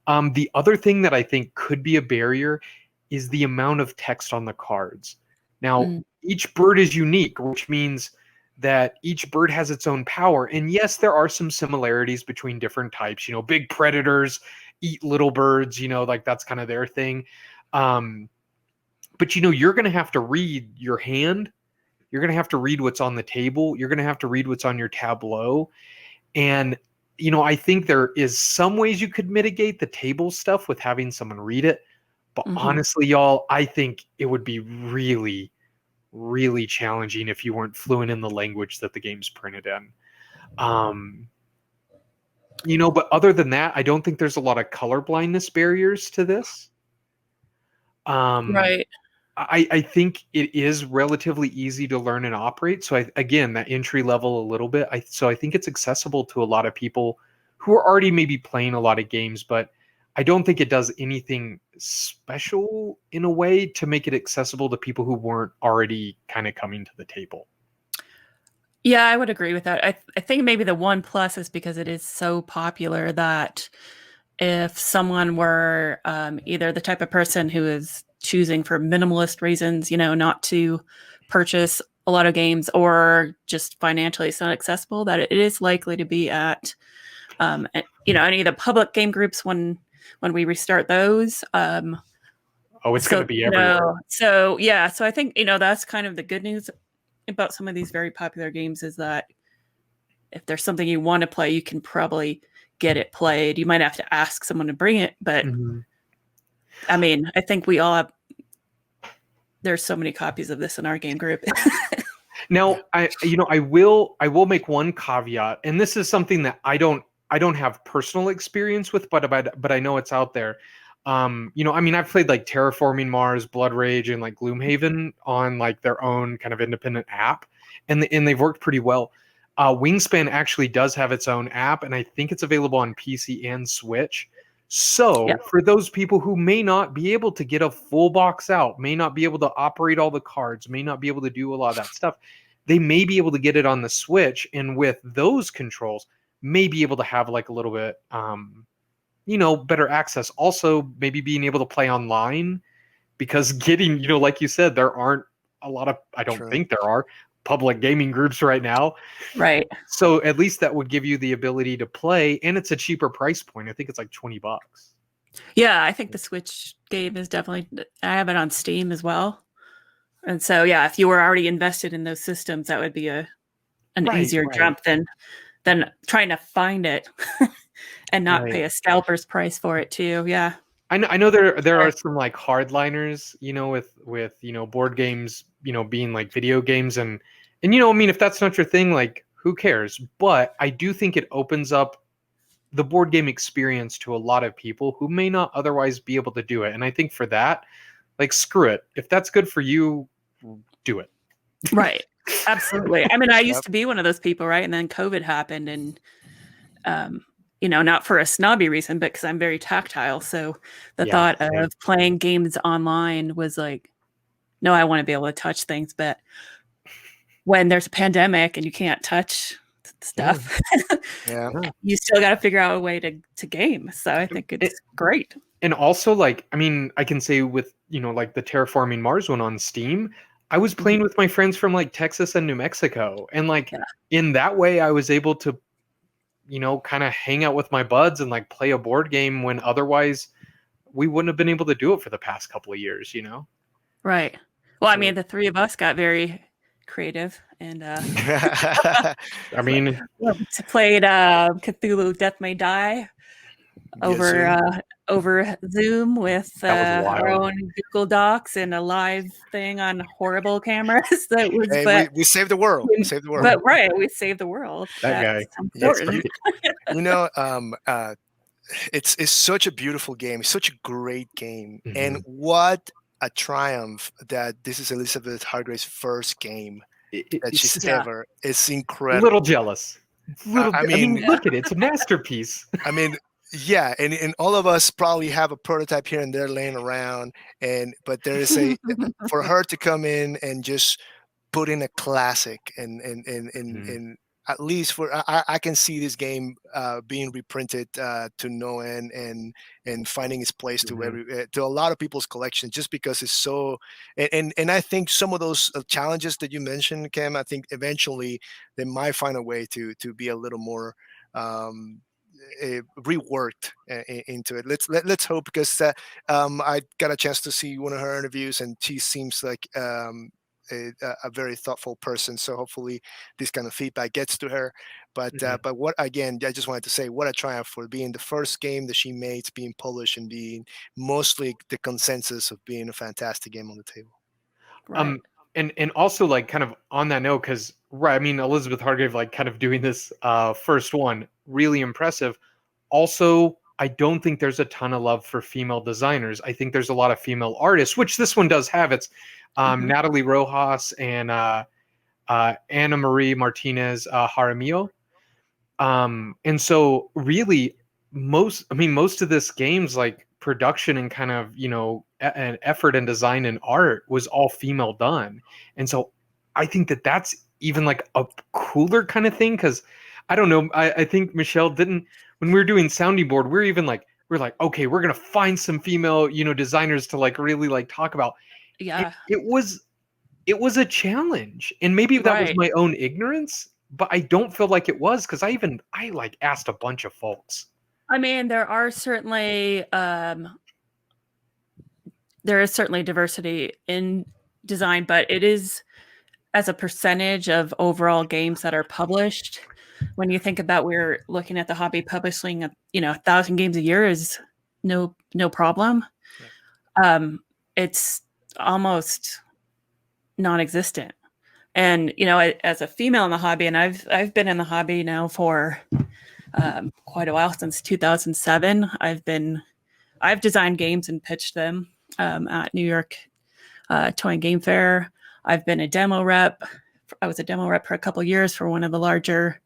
The other thing that I think could be a barrier is the amount of text on the cards. Now, each bird is unique, which means that each bird has its own power. And yes, there are some similarities between different types. Big predators eat little birds, like that's kind of their thing. But you're going to have to read your hand. You're going to have to read what's on the table. You're going to have to read what's on your tableau. And, I think there is some ways you could mitigate the table stuff with having someone read it. But honestly, y'all, I think it would be really, really challenging if you weren't fluent in the language that the game's printed in. But other than that, I don't think there's a lot of color blindness barriers to this. Right. I think it is relatively easy to learn and operate. So again, that entry level a little bit. So I think it's accessible to a lot of people who are already maybe playing a lot of games, but I don't think it does anything special in a way to make it accessible to people who weren't already kind of coming to the table. Yeah, I would agree with that. I think maybe the one plus is because it is so popular that if someone were either the type of person who is choosing for minimalist reasons, not to purchase a lot of games, or just financially it's not accessible, that it is likely to be at any of the public game groups when we restart those. It's going to be everywhere. So I think that's kind of the good news about some of these very popular games, is that if there's something you want to play, you can probably get it played. You might have to ask someone to bring it, but I mean, I think we all have. There's so many copies of this in our game group. Now, I will make one caveat, and this is something that I don't have personal experience with, but I know it's out there. I mean, I've played like Terraforming Mars, Blood Rage, and like Gloomhaven on like their own kind of independent app, and they've worked pretty well. Wingspan actually does have its own app, and I think it's available on PC and Switch. So for those people who may not be able to get a full box out, may not be able to operate all the cards, may not be able to do a lot of that stuff, they may be able to get it on the Switch, and with those controls, may be able to have like a little bit, better access. Also, maybe being able to play online, because getting, like you said, there aren't a lot of, I don't think there are public gaming groups right now. Right. So at least that would give you the ability to play, and it's a cheaper price point. I think it's like $20. Yeah, I think the Switch game is definitely, I have it on Steam as well. And so, yeah, if you were already invested in those systems, that would be an easier jump than trying to find it and not pay a scalper's price for it too. Yeah. I know there are some like hardliners, with board games, being like video games, and And, I mean, if that's not your thing, like, who cares? But I do think it opens up the board game experience to a lot of people who may not otherwise be able to do it. And I think for that, like, screw it. If that's good for you, do it. Right. Absolutely. I mean, I used Yep. to be one of those people, right? And then COVID happened, and not for a snobby reason, but because I'm very tactile. So the thought of playing games online was like, no, I want to be able to touch things. But when there's a pandemic and you can't touch stuff, Yeah. you still got to figure out a way to game. So I think it's great. And also, like, I mean, I can say with, like the Terraforming Mars one on Steam, I was playing with my friends from like Texas and New Mexico. And like in that way, I was able to, kind of hang out with my buds and like play a board game when otherwise we wouldn't have been able to do it for the past couple of years, Right. Well, I mean, the three of us got very creative and I mean, played Cthulhu Death May Die over Zoom with our own Google Docs and a live thing on horrible cameras. That was, we saved the world. We saved the world. But right, we saved the world. That That's guy. It's such a beautiful game. It's such a great game, and what a triumph that this is Elizabeth Hargrave's first game that she's ever. It's incredible. A little jealous. I mean, look at it. It's a masterpiece. I mean, yeah, and all of us probably have a prototype here and there laying around, but there is for her to come in and just put in a classic and at least for I can see this game being reprinted to no end and finding its place to a lot of people's collection just because it's so and I think some of those challenges that you mentioned, Cam, I think eventually they might find a way to be a little more reworked into it. Let's hope, because I got a chance to see one of her interviews and she seems like a very thoughtful person, so hopefully this kind of feedback gets to her. But what, again, I just wanted to say what a triumph for being the first game that she made being published and being mostly the consensus of being a fantastic game on the table. Right. And also, like, kind of on that note, because I mean, Elizabeth Hargrave, like, kind of doing this first one, really impressive. Also, I don't think there's a ton of love for female designers. I think there's a lot of female artists, which this one does have. It's Natalie Rojas and Ana Marie Martinez Jaramillo. And so really most of this game's like production and kind of, an effort and design and art was all female done. And so I think that that's even like a cooler kind of thing. Cause I don't know. I think Michelle didn't, when we were doing sounding board, we're like, okay, we're going to find some female, designers to like really like talk about. Yeah. It was a challenge, and maybe that was my own ignorance, but I don't feel like it was, because I like asked a bunch of folks. I mean, there is certainly diversity in design, but it is as a percentage of overall games that are published. When you think about, we're looking at the hobby publishing, 1,000 games a year is no problem. Yeah. It's almost non-existent. And as a female in the hobby, and I've been in the hobby now for quite a while, since 2007. I've designed games and pitched them at New York Toy and Game Fair. I've been a demo rep. I was a demo rep for a couple of years for one of the larger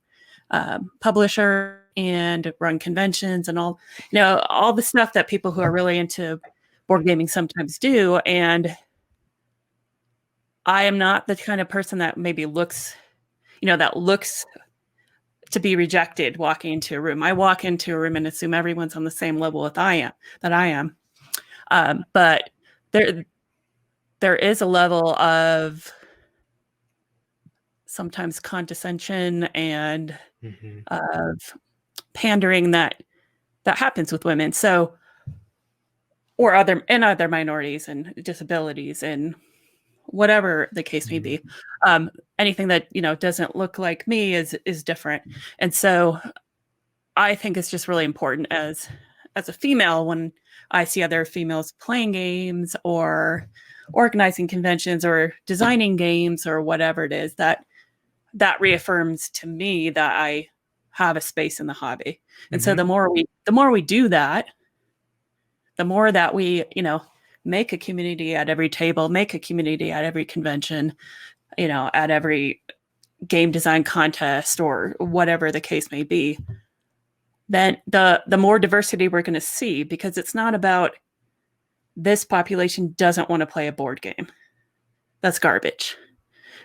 publisher, and run conventions and all the stuff that people who are really into board gaming sometimes do. And I am not the kind of person that maybe looks to be rejected walking into a room. I walk into a room and assume everyone's on the same level that I am. But there is a level of sometimes condescension and of pandering that happens with women. So, or other minorities and disabilities and whatever the case may be. Anything that doesn't look like me is different. And so I think it's just really important as a female, when I see other females playing games or organizing conventions or designing games or whatever it is, that that reaffirms to me that I have a space in the hobby. And so Mhm. the more we do that, the more that we, make a community at every table, make a community at every convention, at every game design contest or whatever the case may be, then the more diversity we're going to see, because it's not about this population doesn't want to play a board game. That's garbage.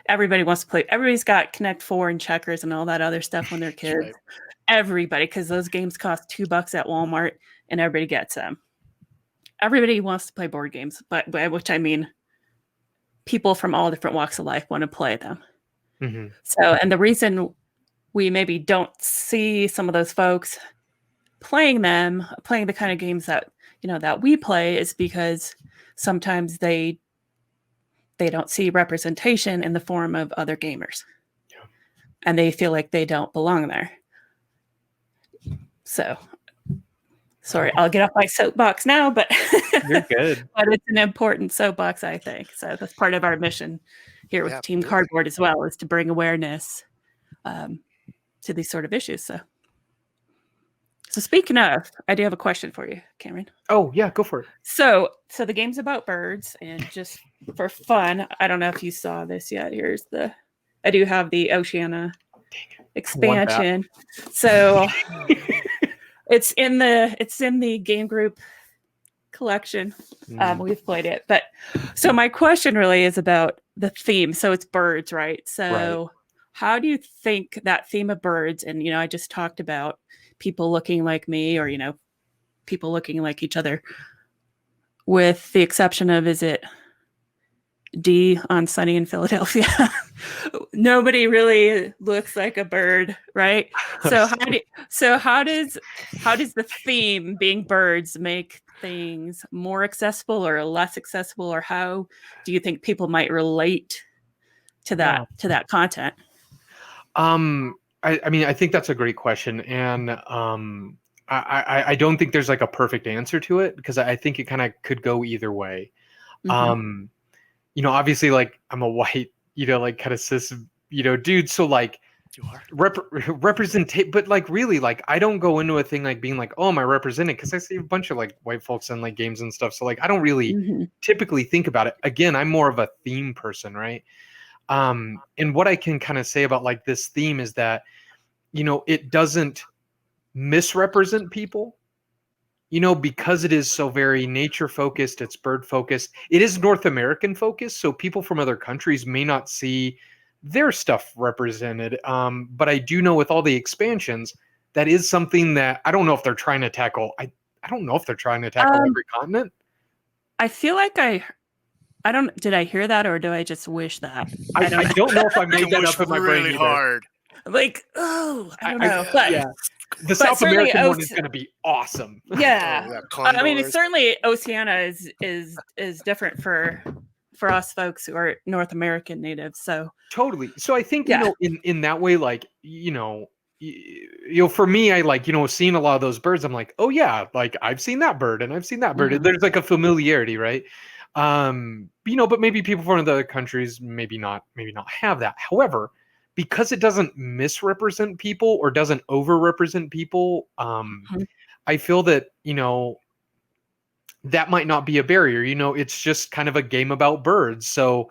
Everybody wants to play. Everybody's got Connect 4 and checkers and all that other stuff when they're kids. Right. Everybody, because those games cost $2 at Walmart and everybody gets them. Everybody wants to play board games, but by which I mean people from all different walks of life want to play them. Mm-hmm. So, and the reason we maybe don't see some of those folks playing the kind of games that, that we play is because sometimes they don't see representation in the form of other gamers. Yeah. And they feel like they don't belong there. So, sorry, I'll get off my soapbox now, but you're good. But it's an important soapbox, I think. So that's part of our mission here with Team Cardboard as well, is to bring awareness to these sort of issues. So speaking of, I do have a question for you, Cameron. Oh yeah, go for it. So the game's about birds, and just for fun, I don't know if you saw this yet. I do have the Oceania expansion. So it's in the game group collection. We've played it, but so my question really is about the theme. So it's birds, right? So how do you think that theme of birds, and I just talked about people looking like me, or people looking like each other, with the exception of, is it D on Sunny in Philadelphia? Nobody really looks like a bird, right? So how does the theme being birds make things more accessible or less accessible, or how do you think people might relate to that content? I mean, I think that's a great question, and I don't think there's like a perfect answer to it, because I think it kind of could go either way. Mm-hmm. Obviously, like, I'm a white, like kind of cis, dude. So like, you are represent, but like really, like, I don't go into a thing like being like, oh, am I represented? Because I see a bunch of like white folks in like games and stuff. So like, I don't really typically think about it. Again, I'm more of a theme person, right? And what I can kind of say about like this theme is that, it doesn't misrepresent people, because it is so very nature focused, it's bird focused, it is North American focused. So people from other countries may not see their stuff represented. But I do know with all the expansions, that is something that I don't know if they're trying to tackle. I don't know if they're trying to tackle every continent. I feel like did I hear that, or do I just wish that? I don't know if I made that up in my brain really hard. Like, I don't know. But the South American one is going to be awesome. Yeah. I mean, it's certainly Oceania is different for us folks who are North American natives. So totally. So I think, in that way, like, for me, I like, seeing a lot of those birds, I'm like, oh yeah, like I've seen that bird and I've seen that bird. Mm-hmm. There's like a familiarity, right? But maybe people from other countries maybe not have that. However, because it doesn't misrepresent people or doesn't overrepresent people, I feel that, that might not be a barrier. It's just kind of a game about birds. So,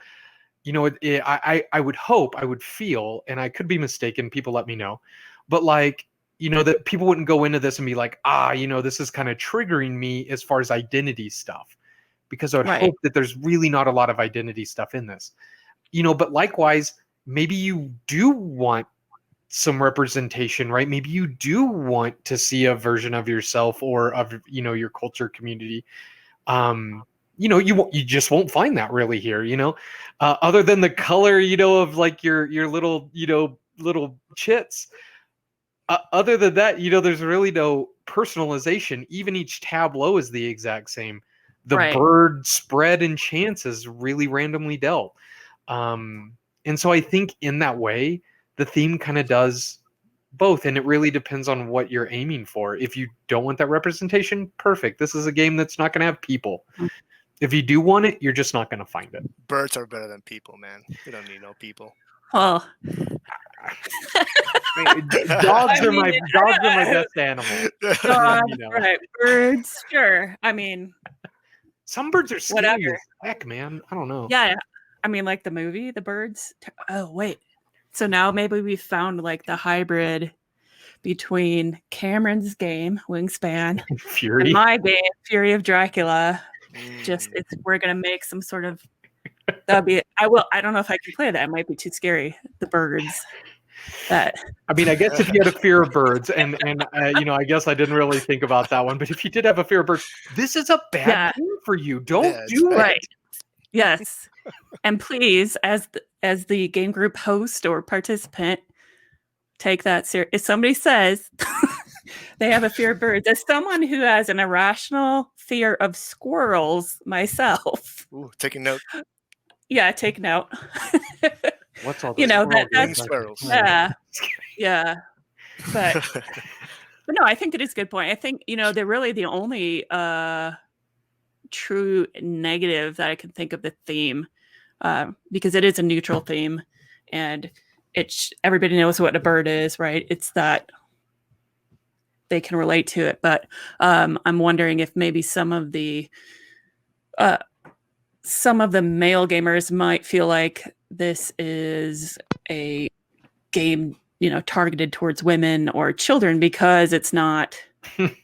I would hope, I would feel, and I could be mistaken, people let me know, but like, that people wouldn't go into this and be like, this is kind of triggering me as far as identity stuff, because I would hope that there's really not a lot of identity stuff in this, but likewise, maybe you do want some representation, right? Maybe you do want to see a version of yourself or of, your culture community. You just won't find that really here, other than the color, of like your little, little chits. Other than that, there's really no personalization. Even each tableau is the exact same. The bird spread and chance is really randomly dealt. And so I think in that way, the theme kind of does both. And it really depends on what you're aiming for. If you don't want that representation, perfect. This is a game that's not going to have people. If you do want it, you're just not going to find it. Birds are better than people, man. You don't need no people. Well, Dogs I are mean, my best animal. dogs, You know. right? Birds, sure. I mean, Some birds are scary whatever. as heck, man. I don't know. Yeah, I mean, like the movie, The Birds. Oh, wait. So now maybe we found like the hybrid between Cameron's game, Wingspan, and Fury. my game, Fury of Dracula. Just Mm. we're gonna make some sort of that'll be. I don't know if I can play that. It might be too scary. The birds. That I mean, I guess if you had a fear of birds, and you know, I guess I didn't really think about that one. But if you did have a fear of birds, this is a bad Yeah. game for you. Don't Yeah, it's do bad. it. right. Yes. And please, as the game group host or participant, take that serious. If somebody says they have a fear of birds, as someone who has an irrational fear of squirrels myself, Ooh, taking note. yeah, take note. What's all You this? know, squirrel that's games? squirrels. yeah, yeah. But no, I think it is a good point. I think, they're really the only true negative that I can think of the theme, because it is a neutral theme, and everybody knows what a bird is, right? It's that they can relate to it. But I'm wondering if maybe some of the male gamers might feel like this is a game, targeted towards women or children because it's not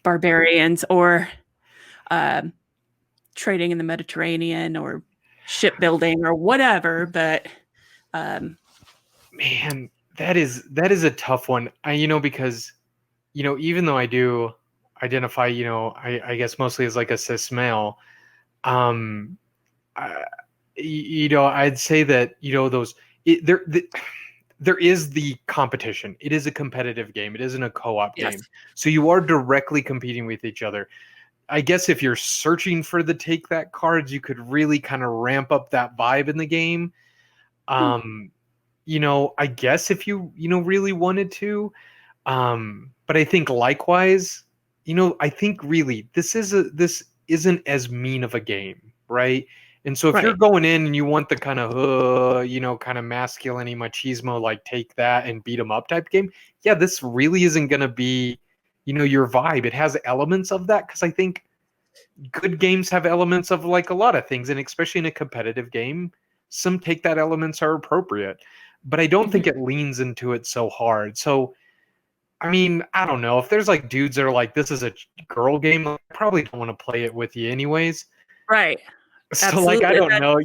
barbarians or trading in the Mediterranean or shipbuilding or whatever. But Man, that is a tough one. Because even though I do identify, I guess mostly as like a cis male, I'd say that there is the competition. It is a competitive game. It isn't a co-op yes. game. So you are directly competing with each other. I guess if you're searching for the take that cards, you could really kind of ramp up that vibe in the game. I guess if you really wanted to. But I think likewise, I think really this isn't as mean of a game, right? And so if you're Right. going in and you want the kind of kind of masculine machismo, like take that and beat them up type game, yeah, this really isn't going to be your vibe. It has elements of that, because I think good games have elements of like a lot of things, and especially in a competitive game, some take that elements are appropriate, but I don't think it leans into it so hard. So I mean, I don't know. If there's like dudes that are like, this is a girl game, I probably don't want to play it with you anyways. Right. So Absolutely. like, I don't know.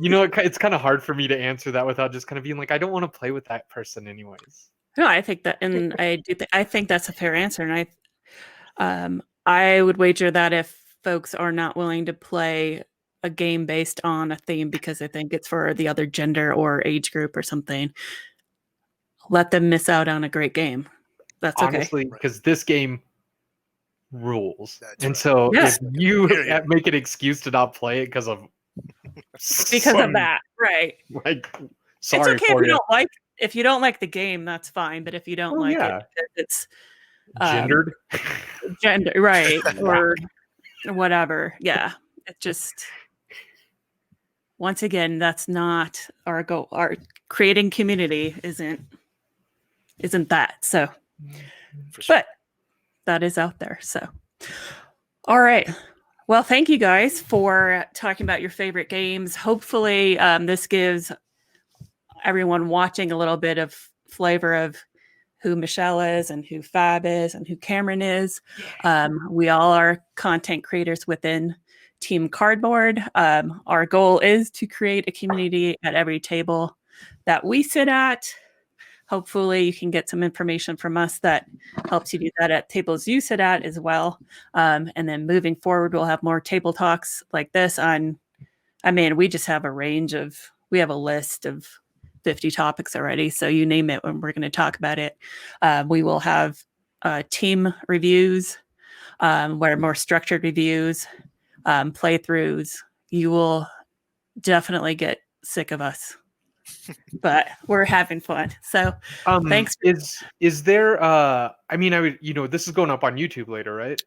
It's kind of hard for me to answer that without just kind of being like, I don't want to play with that person anyways. No, I think that, and I think that's a fair answer. And I would wager that if folks are not willing to play a game based on a theme because they think it's for the other gender or age group or something, let them miss out on a great game. That's honestly, because this game rules. That's and right. so Yeah. if you Period. make an excuse to not play it because of that, right? like, sorry it's okay for if you you. don't like if you don't like the game, that's fine. But if you don't like it, it's Gendered, gender, right, or whatever. Yeah, it just, once again, that's not our goal. Our creating community isn't that. So, For sure. but that is out there. So, all right. Well, thank you guys for talking about your favorite games. Hopefully, this gives everyone watching a little bit of flavor of who Michelle is and who Fab is and who Cameron is. We all are content creators within Team Cardboard. Our goal is to create a community at every table that we sit at. Hopefully you can get some information from us that helps you do that at tables you sit at as well. And then moving forward, we'll have more table talks like this we just have we have a list of 50 topics already. So you name it when we're going to talk about it. We will have team reviews, where more structured reviews, playthroughs. You will definitely get sick of us, but we're having fun. So thanks. Is there this is going up on YouTube later, right?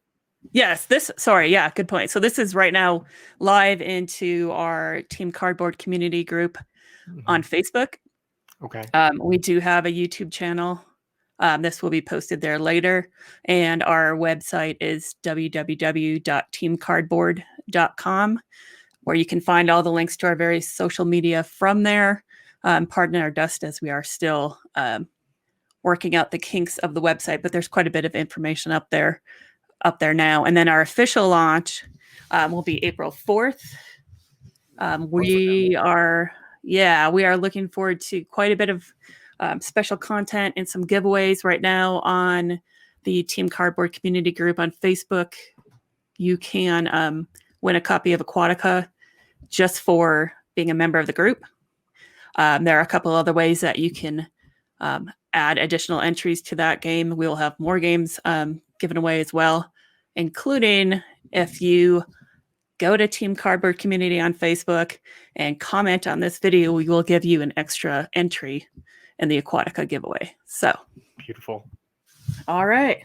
Yes, good point. So this is right now live into our Team Cardboard community group on Facebook. Okay. We do have a YouTube channel. This will be posted there later. And our website is www.teamcardboard.com, where you can find all the links to our various social media from there. Pardon our dust as we are still working out the kinks of the website, but there's quite a bit of information up there now. And then our official launch will be April 4th. We are looking forward to quite a bit of special content and some giveaways right now on the Team Cardboard community group on Facebook. You can win a copy of Aquatica just for being a member of the group. There are a couple other ways that you can add additional entries to that game. We'll have more games given away as well, including if you go to Team Cardboard Community on Facebook and comment on this video, we will give you an extra entry in the Aquatica giveaway. So Beautiful. All right.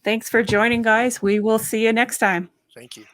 Thanks for joining, guys. We will see you next time. Thank you.